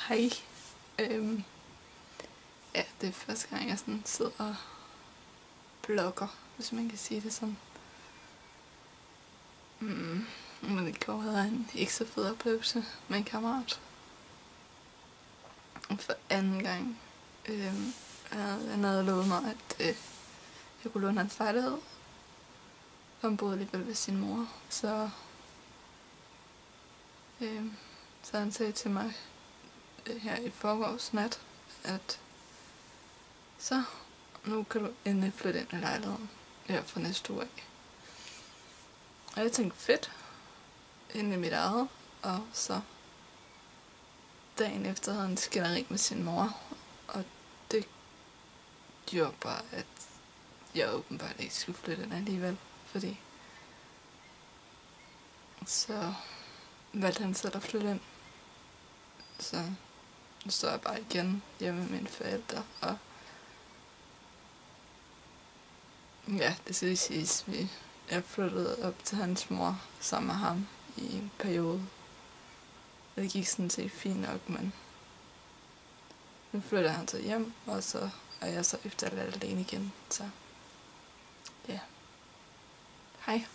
Hej. Ja, det er første gang, jeg sådan sidder og blogger, hvis man kan sige det sådan. Men det går havde en ikke så fed oplevelse med en kammerat. For anden gang. Han havde lovet mig, at jeg kunne låne hans lejlighed. For han boede alligevel ved sin mor. Så han sagde til mig her i forgårs nat, at så nu kan du endelig flytte ind i lejligheden her fra næste uge af. Og jeg tænkte, fedt, ind i mit eget, og så dagen efter havde han skænderi med sin mor, og det gjorde bare, at jeg åbenbart ikke skulle flytte ind alligevel, fordi så valgte han selv at flytte ind. Så nu står jeg bare igen hjemme med mine forældre, og ja, det skal lige siges, jeg flyttede op til hans mor sammen med ham i en periode. Det gik sådan set fint nok, men nu flytter han så hjem, og så er jeg så efterladt alene igen, så ja. Hej.